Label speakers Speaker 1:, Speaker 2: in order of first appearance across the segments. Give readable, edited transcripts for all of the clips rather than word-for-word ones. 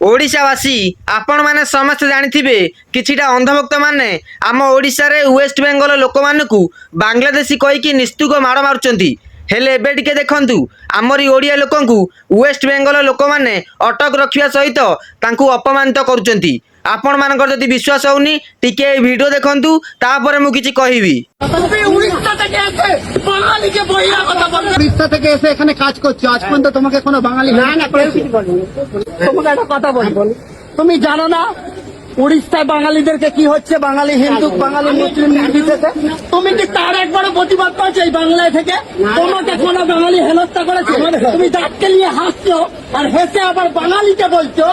Speaker 1: ओडिशावासी आपण माने समस्त जानिथिबे किछिटा अंधभक्त माने आम ओडिशा रे वेस्ट बेंगल लोक मानकु बांग्लादेशी कहिकी निस्तुक माड़ मारुचंती। हेले एबे टिके देखंतु आमरी ओडिया लोकंकु वेस्ट बेंगल लोक माने अटक रखिया सहित तांकु अपमानित करूचंती। आपण मानकर जदि विश्वास होउनी टिके ए वीडियो देखंतु तापर मु किछि कहिबी।
Speaker 2: উড়িষ্যা থেকে এসে এখানে কাজ করছো, আজ পর্যন্ত তোমাকে কোনো বাঙালি
Speaker 3: তোমাকে একটা কথা বলবো, তুমি জানো না উড়িষ্যায় বাঙালিদেরকে কি হচ্ছে? বাঙালি হিন্দু বাঙালি মুসলিম নির্বিশেষে তুমি কি তার একবারও প্রতিবাদ করছো? এই বাংলায় থেকে তোমাকে কোনো বাঙালি হেনস্থা করেছে? তুমি দাঁতকে নিয়ে হাসছো আর হেসে আবার বাঙালিকে বলছো।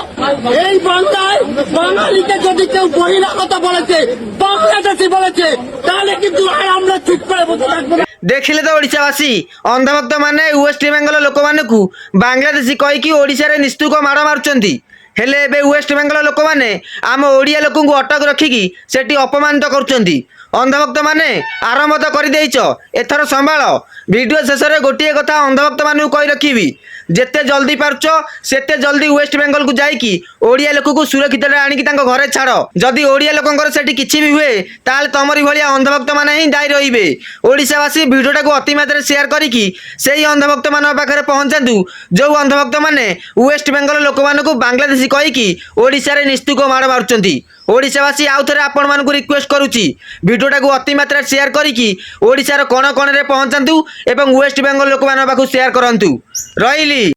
Speaker 3: এই বাংলায় বাঙালিকে যদি কেউ বহিরাগত বলেছে, বাংলাদেশি বলেছে, তাহলে কিন্তু আর আমরা চুপ করে বসে থাকবো না।
Speaker 1: देखिले तो ओडिशावासी अंधभक्त माने वेस्ट बेंगल लोक मानकु बांग्लादेशी कहिकी ओडिशा रे निस्तुक माड़ मारुचंती। हेले एबे वेस्ट बेंगल लोक माने आम ओडिया लोकंकु अटक रखिकी सेठी अपमानित करूचंती। अंधभक्त माने आरंभ तो कर देइछ, एथर संभाळ। वीडियो शेष रे गोटिए कथा अंधभक्त मानकु कहि रखिबी, जेते जल्दी पारुछ सेते जल्दी वेस्ट बेंगल को जाइकी ओडिया लोक को सुरक्षित आनिकी तांको घरे छाड़। जदि ओडिया लोकंकर सेठी किछि भी हुए ताले तमरी भलिया अंधभक्त माने ही दायी रहिबे। ओडिशावासी वीडियोटा को अति मात्रा शेयर करिकी सेही अंधभक्त मान पाखरे पहुंचातु जो अंधभक्त माने वेस्ट बेंगल लोक मानकु बांग्लादेशी कहिकी ओडिशा रे निस्तुक माड़ मारुचंती। ओडिशावासी आउ थरे आपण मानकु रिक्वेस्ट करूची वीडियोटा को अति मात्रा शेयर करिकी ओडिशार कोण कोण रे पहुंचातु एवं वेस्ट बेंगल लोक मान पाखु शेयर करंतु। रहिली।